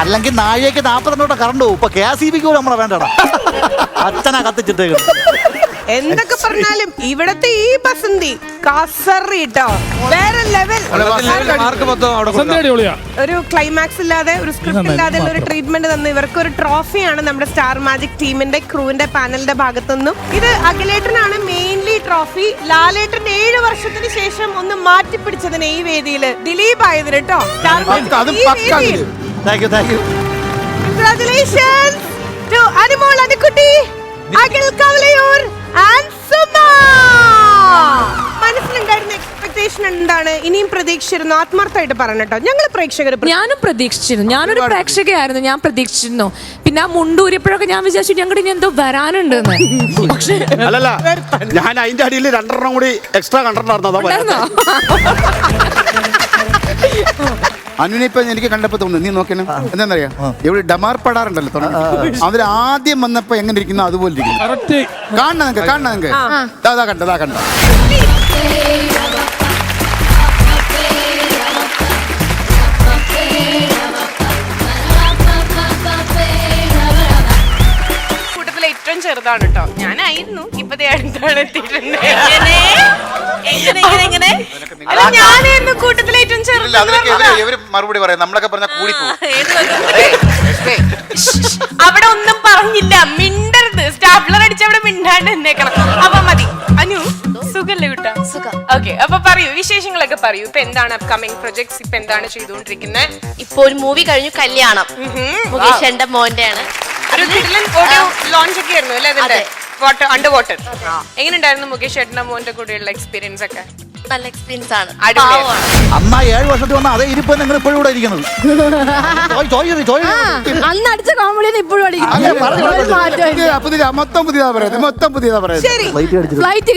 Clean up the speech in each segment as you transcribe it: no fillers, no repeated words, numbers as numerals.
അല്ലെങ്കിൽ നാഴേക്ക് 40 കറണ്ട് പോകും. ഇപ്പൊ KCBക്ക് പോലും നമ്മളെ വേണ്ടടാ. അച്ഛനാ കത്തിച്ചിട്ടേക്ക്. എന്തൊക്കെ പറഞ്ഞാലും ഇവിടത്തെ ഈ ബസന്തി കാസറിട്ടോ വേറെ ലെവൽ. ഒരു ക്ലൈമാക്സ് ഇല്ലാതെ ഒരു സ്ക്രിപ്റ്റ് ഇല്ലാതെ ഒരു ട്രീറ്റ്മെന്റ് തന്നു. ഇവർക്ക് ഒരു ട്രോഫിയാണ് നമ്മുടെ സ്റ്റാർ മാജിക് ടീമിന്റെ ക്രൂവിന്റെ പാനലിന്റെ ഭാഗത്തു നിന്നും. ഇത് അഖിലേട്ടനാണ് മെയിൻലി ട്രോഫി. ലാലേട്ടൻ 7 വർഷത്തിന് ശേഷം ഒന്ന് മാറ്റിപ്പിടിച്ചതിന് ഈ വേദിയിൽ ദിലീപ് ആയതിന് കേട്ടോ. Congratulations to Anumol Anukutty, Akhil Kavalayoor and Suma. മനസ്സിലുണ്ടായിരുന്ന എക്സ്പെക്ടേഷൻ എന്താണ്? ഇനിയും പ്രതീക്ഷിച്ചിരുന്നു? ആത്മാർത്ഥമായിട്ട് പറഞ്ഞോ. ഞങ്ങൾ പ്രേക്ഷകർ ഞാനും പ്രതീക്ഷിച്ചിരുന്നു. ഞാനൊരു പ്രേക്ഷകയായിരുന്നു. ഞാൻ പ്രതീക്ഷിച്ചിരുന്നു. പിന്നെ ആ മുണ്ടൂരിയപ്പോഴൊക്കെ ഞാൻ വിചാരിച്ചു ഞങ്ങളുടെ ഇനി എന്തോ വരാനുണ്ടെന്ന്. പക്ഷേ അല്ലല്ല, ഞാൻ അതിന്റെ അടിയിൽ 2 കൂടി എക്സ്ട്രാ കണ്ടിട്ടുണ്ടായിരുന്നോ? അനുവിനെ ഇപ്പൊ എനിക്ക് കണ്ടപ്പോ തോന്നുന്നു, നീ നോക്കണം എന്താന്നറിയാം, ഇവിടെ ഡമാർ പടാറുണ്ടല്ലോ അതിൽ ആദ്യം വന്നപ്പോ എങ്ങനെ ഇരിക്കുന്നു അതുപോലെ ഇരിക്കുന്നു. കാണണ നിങ്ങക്ക് അതാ കണ്ട കൂട്ടത്തിലെ ഏറ്റവും ചെറുതാണ് കേട്ടോ. ഞാനായിരുന്നു. ഇപ്പത്തെ അടുത്താണ് എത്തിയിട്ടുണ്ട്. ഞാനായിരുന്നു കൂട്ടത്തിലെ ഏറ്റവും ചെറുത്. മറുപടി പറയാം, നമ്മളൊക്കെ പറഞ്ഞ കൂടി അവിടെ ഒന്നും പറഞ്ഞില്ല, മിണ്ടരുത്. സ്റ്റാപ്ലർ അടിച്ച് അവിടെ മിണ്ടാണ്ട് എന്നേക്കണം. അപ്പൊ മതി. അനു സുഖല്ലേ കുട്ടാ? ഓക്കെ, അപ്പൊ പറയൂ, വിശേഷങ്ങളൊക്കെ പറയൂ. ഇപ്പൊ എന്താണ് അപ്കമിങ് പ്രൊജക്ട്സ്? ഇപ്പൊ എന്താണ് ചെയ്തുകൊണ്ടിരിക്കുന്നത്? ഇപ്പൊ ഒരു മൂവി കഴിഞ്ഞു, കല്യാണം. മുകേഷ് എന്റെ മോന്റെയാണ്. ഒരു ഓഡിയോ ലോഞ്ച് ഒക്കെ ആയിരുന്നു അല്ലേ അതിന്റെ? Under water. എങ്ങനെയുണ്ടായിരുന്നു മുകേഷ് ചേട്ടന്റെ മോന്റെ കൂടെയുള്ള എക്സ്പീരിയൻസ് ഒക്കെ? നല്ല എക്സ്പീരിയൻസ് ആണ്. അമ്മ 7 വർഷത്തിൽ വന്ന അതേ ഇരിപ്പ് നിങ്ങൾ ഇപ്പോഴും ഇവിടെ ഇരിക്കുന്നത്. അന്ന് അടിച്ച കോമഡിയാണ് ഇപ്പോഴും മൊത്തം പുതിയതാ പറയാം. ഫ്ലൈറ്റ്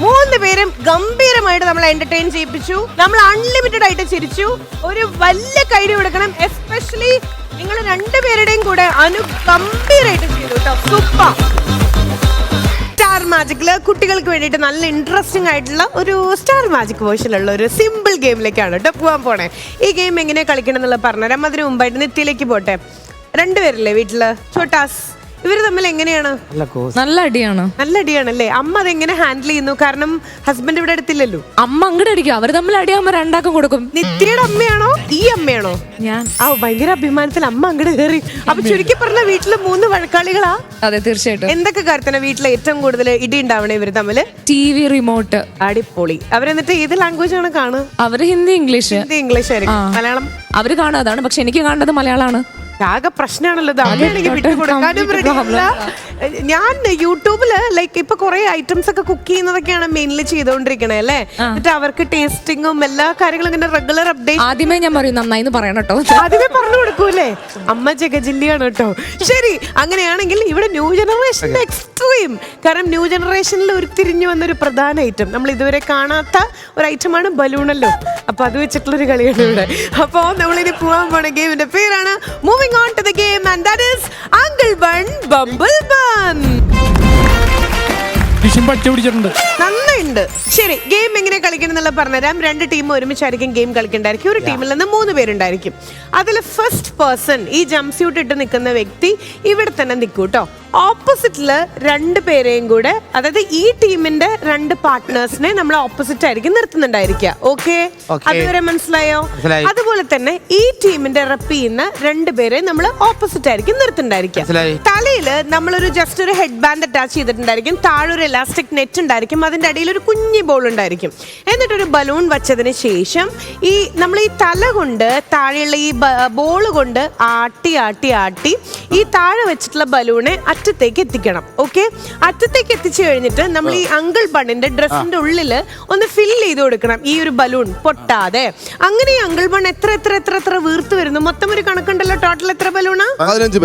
മൂന്ന് പേരും ഗംഭീരമായിട്ട് നമ്മളെ എന്റർടൈൻ ചെയ്യിപ്പിച്ചു. നമ്മൾ അൺലിമിറ്റഡ് ആയിട്ട് ചിരിച്ചു. ഒരു വലിയ കൈഡി കൊടുക്കണം. എസ്പെഷ്യലി നിങ്ങൾ 2 പേരുടെയും കൂടെ അനു ഗംഭീരമായിട്ട് ചെയ്തു കേട്ടോ. സൂപ്പർ. സ്റ്റാർ മാജിക്കില് കുട്ടികൾക്ക് വേണ്ടിയിട്ട് നല്ല ഇൻട്രസ്റ്റിംഗ് ആയിട്ടുള്ള ഒരു സ്റ്റാർ മാജിക് വേർഷനുള്ള ഒരു സിമ്പിൾ ഗെയിമിലേക്കാണ് കേട്ടോ പോകാൻ പോണേ. ഈ ഗെയിം എങ്ങനെ കളിക്കണം എന്നുള്ളത് പറഞ്ഞുതരാം. അതിന് മുമ്പായിട്ട് നെറ്റിയിലേക്ക് പോട്ടെ. 2 പേരല്ലേ വീട്ടില്? ചോട്ടാസ്, ഇവര് തമ്മിൽ എങ്ങനെയാണ്? നല്ല അടിയാണല്ലേ? അമ്മ അതെങ്ങനെ ഹാൻഡിൽ ചെയ്യുന്നു? കാരണം ഹസ്ബൻഡ് ഇവിടെ അടുത്തില്ലല്ലോ. അമ്മ അങ്ങോട്ട് അടിക്കും. അവര് തമ്മിൽ അടിയാകുമ്പോ 2 കൊടുക്കും. നിത്യയുടെ അമ്മയാണോ ഈ അമ്മയാണോ? ഞാൻ ഭയങ്കര അഭിമാനത്തിൽ അമ്മ അങ്ങോട്ട് കയറി. അപ്പൊ ചുരുക്കി പറഞ്ഞ വീട്ടില് 3 വഴക്കാളികളാ? അതെ, തീർച്ചയായിട്ടും. എന്തൊക്കെ കാര്യത്തിന് വീട്ടിലെ ഏറ്റവും കൂടുതൽ ഇടി ഉണ്ടാവണേ ഇവര് തമ്മില്? TV remote. അടിപൊളി. അവരെന്നിട്ട് ഏത് ലാംഗ്വേജ് ആണ് കാണുക? അവര് ഹിന്ദി ഇംഗ്ലീഷ് ആയിരിക്കും. മലയാളം അവര് കാണാതാണ്. പക്ഷെ എനിക്ക് കാണുന്നത് മലയാളമാണ്. ആകെ പ്രശ്നമാണല്ലോ. ഞാൻ യൂട്യൂബില് ലൈക്ക് ഇപ്പൊ കുറെ ഐറ്റംസ് ഒക്കെ കുക്ക് ചെയ്യുന്നതൊക്കെയാണ് മെയിൻലി ചെയ്തോണ്ടിരിക്കണേ അല്ലേ? എന്നിട്ട് അവർക്ക് ടേസ്റ്റിങ്ങും എല്ലാ കാര്യങ്ങളും ഇങ്ങനെ റെഗുലർ അപ്ഡേറ്റ്. ആദ്യമേ ഞാൻ പറയും നന്നായി പറയണം കേട്ടോ. ആദ്യമേ പറഞ്ഞു കൊടുക്കൂലേ? അമ്മ ജഗജില്ലിയാണ് കേട്ടോ. ശരി, അങ്ങനെയാണെങ്കിൽ ഇവിടെ ന്യൂ ജനറേഷൻ എക്സ്ട്രീം. കാരണം ന്യൂ ജനറേഷനിൽ ഉരുത്തിരിഞ്ഞു വന്നൊരു പ്രധാന ഐറ്റം, നമ്മൾ ഇതുവരെ കാണാത്ത ഒരു ഐറ്റമാണ് ബലൂണല്ലോ. അപ്പൊ അത് വെച്ചിട്ടുള്ളൊരു കളിയാണ് ഇവിടെ. അപ്പൊ നമ്മളിനി പോവാൻ പോണ ഗെയിമിന്റെ പേരാണ് Moving on to the game, and that is Uncle Bun Bumble Bun. നന്നുണ്ട്. ശരി, ഗെയിം എങ്ങനെ കളിക്കണം എന്നുള്ള പറഞ്ഞുതരാം. 2 ടീം ഒരുമിച്ചായിരിക്കും ഗെയിം കളിക്കണ്ടായിരിക്കും. ഒരു ടീമിൽ നിന്ന് 3 പേരുണ്ടായിരിക്കും. അതിൽ ഫസ്റ്റ് പേഴ്സൺ, ഈ ജംപ് സ്യൂട്ട് ഇട്ട് നിൽക്കുന്ന വ്യക്തി ഇവിടെ തന്നെ നിൽക്കൂ കേട്ടോ. ഓപ്പോസിറ്റില് 2 പേരെയും കൂടെ, അതായത് ഈ ടീമിന്റെ 2 പാർട്ട്നേഴ്സിനെ നമ്മൾ ഓപ്പോസിറ്റ് ആയിരിക്കും നിർത്തുന്നുണ്ടായിരിക്കുക. ഓക്കെ, അതുവരെ മനസ്സിലായോ? അതുപോലെ തന്നെ ഈ ടീമിന്റെ റെപ്പ് ചെയ്യുന്ന 2 പേരെ നമ്മൾ ഓപ്പോസിറ്റ് ആയിരിക്കും നിർത്തുന്നുണ്ടായിരിക്കുക. തലയില് നമ്മളൊരു ജസ്റ്റ് ഒരു ഹെഡ് ബാൻഡ് അറ്റാച്ച് ചെയ്തിട്ടുണ്ടായിരിക്കും. താഴെ ഒരു ഇലാസ്റ്റിക് നെറ്റ് ഉണ്ടായിരിക്കും. അതിന്റെ അടിയിൽ ഒരു കുഞ്ഞി ബോൾ ഉണ്ടായിരിക്കും. എന്നിട്ടൊരു ബലൂൺ വച്ചതിന് ശേഷം നമ്മൾ ഈ തല കൊണ്ട് താഴെയുള്ള ഈ ബോൾ കൊണ്ട് ആട്ടി ആട്ടി ആട്ടി ഈ താഴെ വെച്ചിട്ടുള്ള ബലൂണെ അറ്റത്തേക്ക് എത്തിക്കണം. ഓക്കെ, അറ്റത്തേക്ക് എത്തിച്ചു കഴിഞ്ഞിട്ട് നമ്മൾ ഈ അങ്കിൾ ബണ്ണിന്റെ ഡ്രസ്സിന്റെ ഉള്ളില് ഒന്ന് ഫില്ല് ചെയ്ത് കൊടുക്കണം, ഈ ഒരു ബലൂൺ പൊട്ടാതെ. അങ്ങനെ ഈ അങ്കിൾ ബൺ എത്ര എത്ര എത്ര എത്ര വീർത്ത് വരുന്നു? മൊത്തം ഒരു കണക്കുണ്ടല്ലോ. ടോട്ടൽ എത്ര ബലൂണാ? 15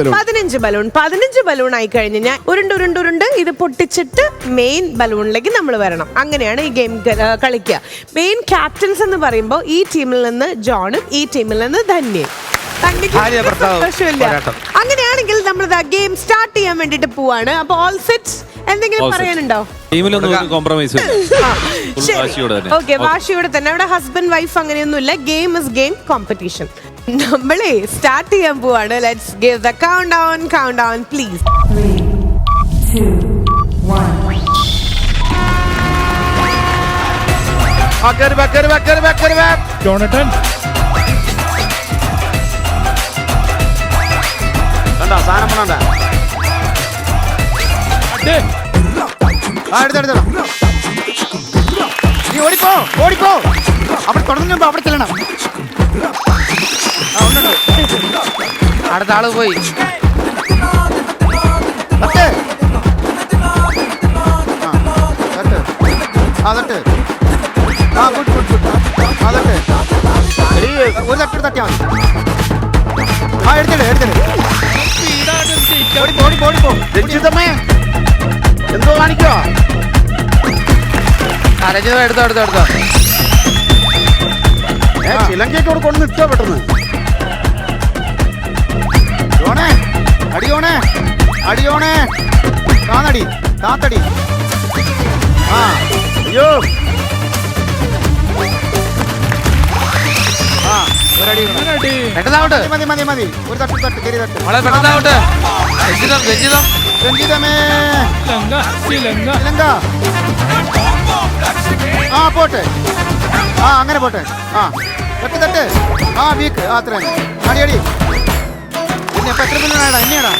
ബലൂൺ. 15 ബലൂൺ ആയി കഴിഞ്ഞാൽ ഉരുണ്ട് ഇത് പൊട്ടിച്ചിട്ട് മെയിൻ ബലൂണിലേക്ക് നമ്മൾ വരണം. അങ്ങനെയാണ് ഈ ഗെയിം കളിക്കുക. മെയിൻ ക്യാപ്റ്റൻസ് എന്ന് പറയുമ്പോൾ ഈ ടീമിൽ നിന്ന് ജോണും ഈ ടീമിൽ നിന്ന് ധന്യയും. ഭാര്യ ഭർത്താവ് സന്തോഷമില്ല. പോരാട്ടം. അങ്ങനെയാണെങ്കിൽ നമ്മൾ ഗെയിം സ്റ്റാർട്ട് ചെയ്യാൻ വേണ്ടിട്ട് പോവാണ്. അപ്പൊ ഓൾ സെറ്റ് എന്തെങ്കിലും പറയാനുണ്ടോ? ടീമിലൊന്നും ഒരു കോംപ്രമൈസ് ഓക്കെ, വാശിയോടെ തന്നെ. അവിടെ ഹസ്ബൻഡ് വൈഫ് അങ്ങനെയൊന്നുമില്ല. Game is game, competition. നമ്മളെ സ്റ്റാർട്ട് ചെയ്യാൻ പോവാണ്. Let's give the count down please. 3, 2, 1. ജോണട്ടൻ കണ്ടോ സാധനം വേണ്ട. എടുത്തെടുത്തോ. നീ ഓടിപ്പോ ഓടിപ്പോ. അവിടെ തുടങ്ങുമ്പോ അവിടെ ചെല്ലണം. അടുത്ത ആള് പോയി. തട്ട്. ആ തട്ട്. ആ ഗുഡ്. ആ തട്ട്. ഒരു തട്ട് തട്ടിയാ മതി. ആ എടുത്തിട്ട് ഓടിപ്പോ. രഞ്ജിതമ്മേ എന്തോ കാണിക്കോ? എടുത്തോ. ചിലങ്കയൊക്കെ അവിടെ കൊണ്ടു നിൽക്കോ പെട്ടെന്ന്. അടിയോണേ താത്തടി. ആ അയ്യോ ആ ഒരടി പെട്ടെന്നാവട്ടെ. മതി. ഒരു തട്ട് കയറി തട്ട്. മോളെ പെട്ടെന്നാവട്ടെ. രഞ്ജിതം രഞ്ജിതമേ ശ്രീലങ്ക. ആ പോട്ടെ. ആ അങ്ങനെ പോട്ടെ. ആ തട്ട്. ആ വീക്ക്. ആ അത്ര അടി. പിന്നെ ഇപ്പൊ എത്ര പിള്ളേരാടാ? എന്നെയാടാ